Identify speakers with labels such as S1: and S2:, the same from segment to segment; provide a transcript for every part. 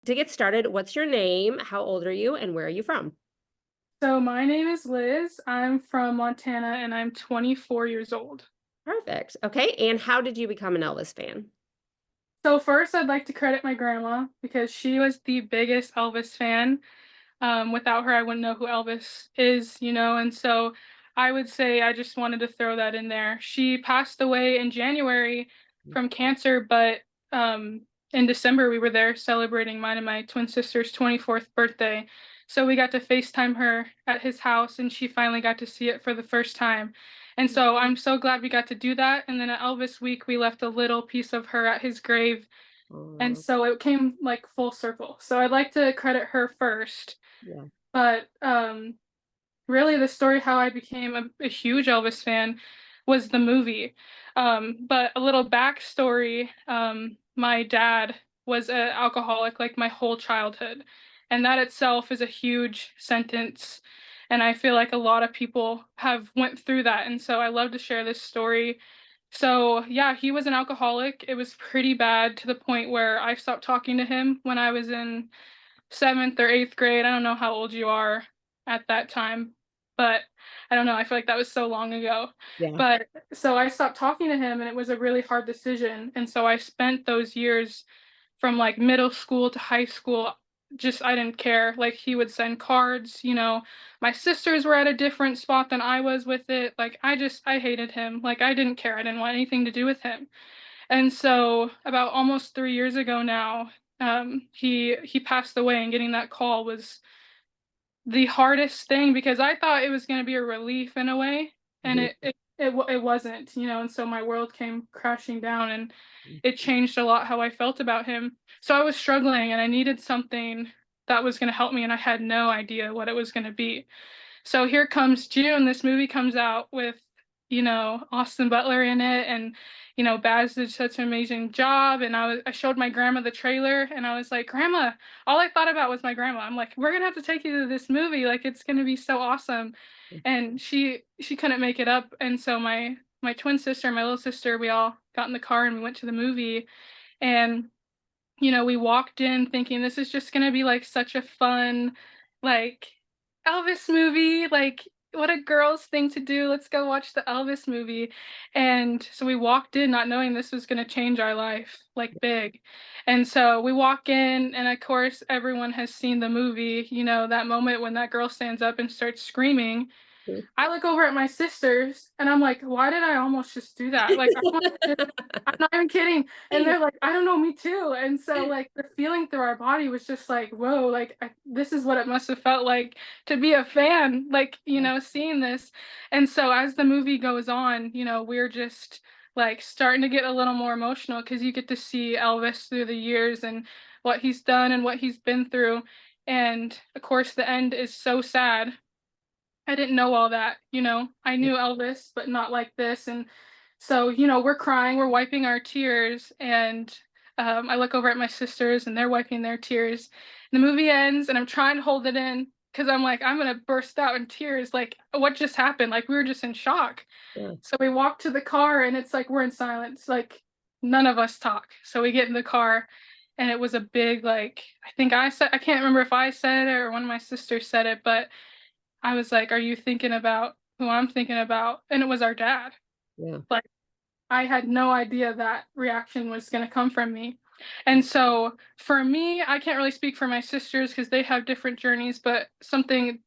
S1: To get started, what's your name? How old are you? And where are you from?
S2: So my name is Liz. I'm from Montana and I'm 24 years old.
S1: Perfect. Okay. And how did you become an Elvis fan?
S2: So first, I'd like to credit my grandma because she was the biggest Elvis fan. Without her, I wouldn't know who Elvis is. And so I would say I just wanted to throw that in there. She passed away in January from cancer, but in December we were there celebrating mine and my twin sister's 24th birthday. So we got to FaceTime her at his house, and she finally got to see it for the first time. And so I'm so glad we got to do that. And then at Elvis Week, we left a little piece of her at his grave. And
S1: Oh,
S2: so it came like full circle. So I'd like to credit her first.
S1: yeah.
S2: But really, the story how I became a huge Elvis fan was the movie. But a little backstory, my dad was an alcoholic like my whole childhood. And that itself is a huge sentence. And I feel like a lot of people have went through that. And so I love to share this story. So yeah, he was an alcoholic. It was pretty bad to the point where I stopped talking to him when I was in seventh or eighth grade. I don't know how old you are at that time, but I don't know. I feel like that was so long ago.
S1: Yeah.
S2: But so I stopped talking to him, and it was a really hard decision. And so I spent those years from like middle school to high school. Just, I didn't care. Like, he would send cards. My sisters were at a different spot than I was with it. Like, I hated him. Like, I didn't care. I didn't want anything to do with him. And so about almost 3 years ago now, he passed away, and getting that call was the hardest thing because I thought it was going to be a relief in a way, and
S1: Mhm.
S2: it wasn't. And so my world came crashing down, and it changed a lot how I felt about him. So I was struggling, and I needed something that was going to help me, and I had no idea what it was going to be. So here comes June. This movie comes out with Austin Butler in it, and Baz did such an amazing job. And I showed my grandma the trailer, and I was like, Grandma, all I thought about was my grandma. I'm like, we're gonna have to take you to this movie. Like, it's gonna be so awesome. And she couldn't make it up. And so my twin sister, my little sister, we all got in the car and we went to the movie. And we walked in thinking this is just gonna be like such a fun, like, Elvis movie. Like, what a girl's thing to do. Let's go watch the Elvis movie. And so we walked in not knowing this was gonna change our life, like, big. And so we walk in, and of course, everyone has seen the movie, that moment when that girl stands up and starts screaming. I look over at my sisters and I'm like, why did I almost just do that? Like, I'm not even kidding. And they're like, I don't know, me too. And so, like, the feeling through our body was just like, whoa, like, this is what it must have felt like to be a fan, like, seeing this. And so, as the movie goes on, we're just like starting to get a little more emotional because you get to see Elvis through the years and what he's done and what he's been through. And of course, the end is so sad. I didn't know all that. I knew Elvis, but not like this. And so, we're crying, we're wiping our tears, and I look over at my sisters, and they're wiping their tears. And the movie ends, and I'm trying to hold it in because I'm like, I'm gonna burst out in tears. Like, what just happened? Like, we were just in shock.
S1: Yeah.
S2: So we walk to the car, and it's like we're in silence. Like, none of us talk. So we get in the car, and it was a big, like, I can't remember if I said it or one of my sisters said it, but I was like, "Are you thinking about who I'm thinking about?" And it was our dad.
S1: Yeah.
S2: Like, I had no idea that reaction was going to come from me. And so for me, I can't really speak for my sisters because they have different journeys, but something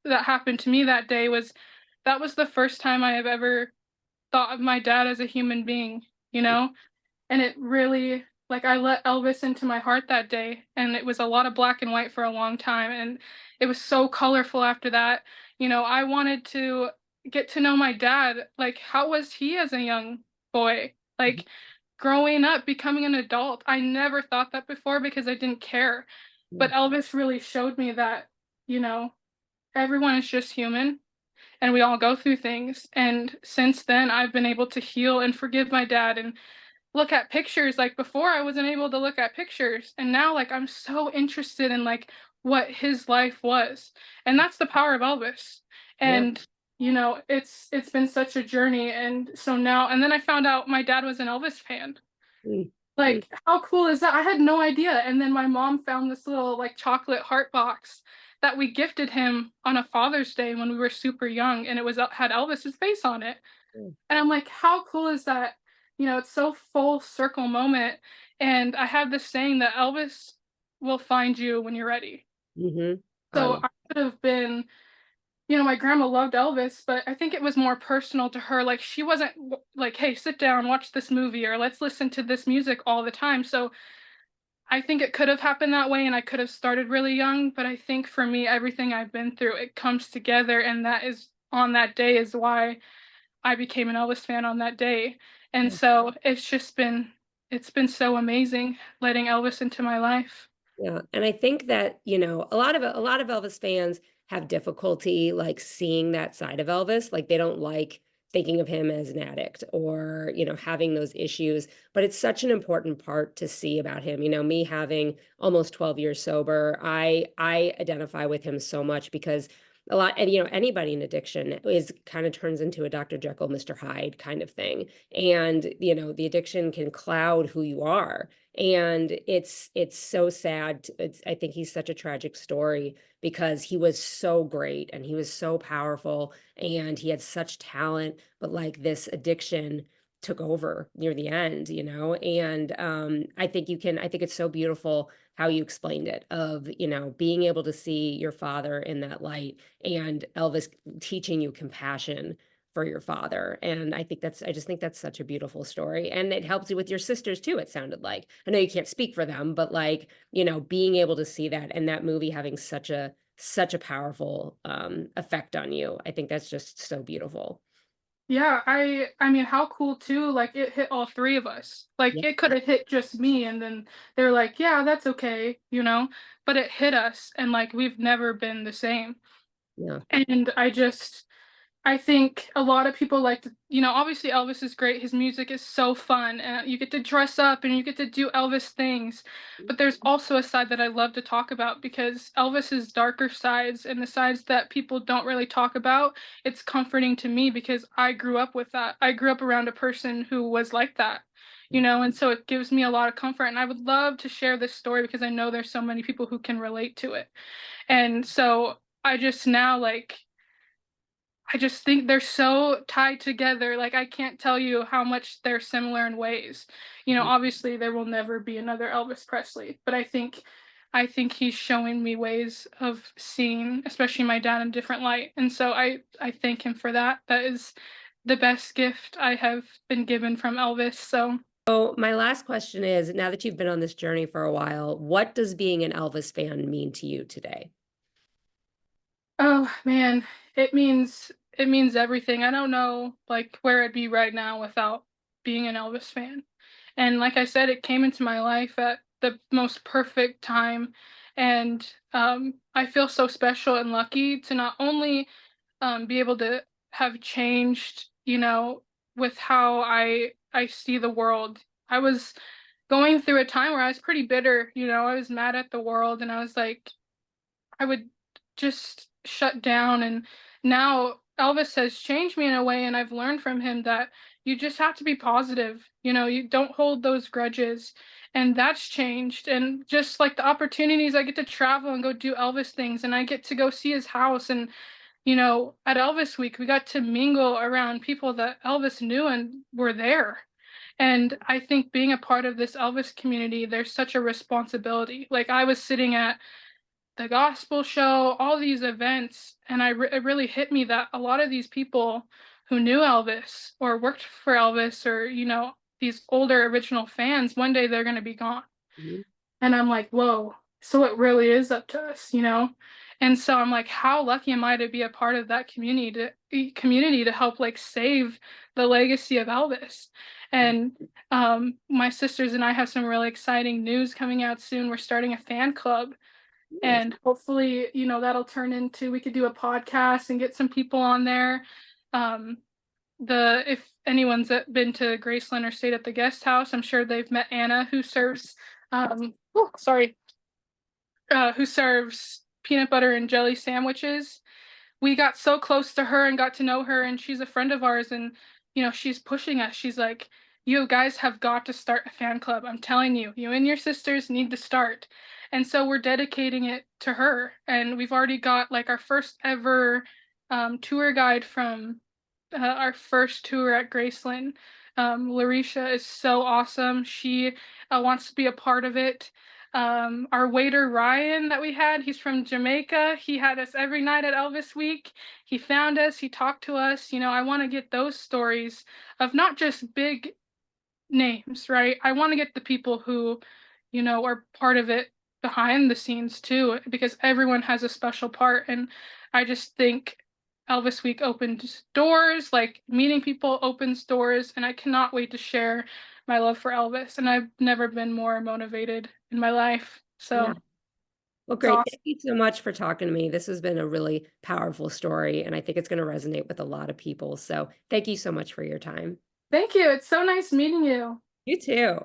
S2: that happened to me that day was that was the first time I have ever thought of my dad as a human being. And it really, like, I let Elvis into my heart that day, and it was a lot of black and white for a long time, and it was so colorful after that. I wanted to get to know my dad. Like, how was he as a young boy?
S1: Mhm.
S2: Like, growing up, becoming an adult. I never thought that before because I didn't care.
S1: Yeah.
S2: But Elvis really showed me that, you know, everyone is just human, and we all go through things. And since then, I've been able to heal and forgive my dad and look at pictures. Like, before, I wasn't able to look at pictures, and now, like, I'm so interested in, like, what his life was. And that's the power of Elvis.
S1: Yeah.
S2: And it's been such a journey. And so now, and then I found out my dad was an Elvis fan.
S1: Mm.
S2: Like, how cool is that? I had no idea. And then my mom found this little like chocolate heart box that we gifted him on a Father's Day when we were super young, and it was had Elvis's face on it.
S1: Mhm.
S2: And I'm like, how cool is that? It's so full circle moment. And I have this saying that Elvis will find you when you're ready.
S1: I
S2: So
S1: love.
S2: I could have been, my grandma loved Elvis, but I think it was more personal to her. Like, she wasn't like, hey, sit down, watch this movie, or let's listen to this music all the time. So I think it could have happened that way, and I could have started really young. But I think for me, everything I've been through, it comes together. And that is on that day is why I became an Elvis fan on that day. And so it's been so amazing letting Elvis into my life.
S1: Yeah, and I think that, a lot of Elvis fans have difficulty, like, seeing that side of Elvis, like, they don't like thinking of him as an addict or, having those issues, but it's such an important part to see about him. Me having almost 12 years sober, I identify with him so much because a lot and, anybody in addiction is kinda turns into a Dr. Jekyll, Mr. Hyde kind of thing, and, the addiction can cloud who you are, and it's so sad. I think he's such a tragic story because he was so great and he was so powerful and he had such talent, but like this addiction took over near the end, and I think it's so beautiful how you explained it of, being able to see your father in that light and Elvis teaching you compassion for your father, and I just think that's such a beautiful story, and it helps you with your sisters too, it sounded like. I know you can't speak for them, but, like, being able to see that and that movie having such a powerful, effect on you, I think that's just so beautiful.
S2: Yeah, I mean, how cool too, like it hit all three of us. Like
S1: Yeah,
S2: it could have hit just me and then they're like, "Yeah, that's okay," But it hit us and like we've never been the same.
S1: yeah,
S2: And I think a lot of people like to, obviously Elvis is great. His music is so fun, and you get to dress up and you get to do Elvis things. But there's also a side that I love to talk about because Elvis's darker sides and the sides that people don't really talk about, it's comforting to me because I grew up with that. I grew up around a person who was like that. And so it gives me a lot of comfort. And I would love to share this story because I know there's so many people who can relate to it. And so I just now like I just think they're so tied together. Like I can't tell you how much they're similar in ways.
S1: mhm.
S2: Obviously there will never be another Elvis Presley, but I think he's showing me ways of seeing, especially my dad in a different light. And so I thank him for that. That is the best gift I have been given from Elvis. So
S1: So, my last question is, now that you've been on this journey for a while, what does being an Elvis fan mean to you today?
S2: oh man, it means everything. I don't know like where I'd be right now without being an Elvis fan. And like I said, it came into my life at the most perfect time. And I feel so special and lucky to not only be able to have changed, with how I see the world. I was going through a time where I was pretty bitter, I was mad at the world and I was like, I would just shut down. And now Elvis has changed me in a way, and I've learned from him that you just have to be positive. You don't hold those grudges. And that's changed. And just like the opportunities, I get to travel and go do Elvis things, and I get to go see his house. And, at Elvis Week, we got to mingle around people that Elvis knew and were there. And I think being a part of this Elvis community, there's such a responsibility. Like I was sitting at the gospel show, all these events, and it really hit me that a lot of these people who knew Elvis or worked for Elvis or these older original fans, one day they're going to be gone.
S1: Mhm.
S2: And I'm like, whoa, so it really is up to us. And so I'm like, how lucky am I to be a part of that community to help like save the legacy of Elvis. And my sisters and I have some really exciting news coming out soon. We're starting a fan club,
S1: Nice.
S2: and hopefully, that'll turn into we could do a podcast and get some people on there. Um, the if anyone's been to Graceland or stayed at the guest house, I'm sure they've met Anna, who serves who serves peanut butter and jelly sandwiches. We got so close to her and got to know her, and she's a friend of ours, and she's pushing us. She's like, "You guys have got to start a fan club. I'm telling you, you and your sisters need to start." And so we're dedicating it to her. And we've already got like our first ever tour guide from our first tour at Graceland. Larisha is so awesome. She wants to be a part of it. Our waiter Ryan that we had, he's from Jamaica. He had us every night at Elvis Week. He found us, he talked to us. You know, I want to get those stories of not just big names, right? I want to get the people who, you know, are part of it behind the scenes too, because everyone has a special part. And I just think Elvis Week opened doors, like meeting people opens doors, and I cannot wait to share my love for Elvis. And I've never been more motivated in my life.
S1: Yeah.
S2: So
S1: Well,
S2: it's
S1: great.
S2: awesome.
S1: Thank you so much for talking to me. This has been a really powerful story, and I think it's gonna resonate with a lot of people. So thank you so much for your time.
S2: Thank you. It's so nice meeting you.
S1: You too.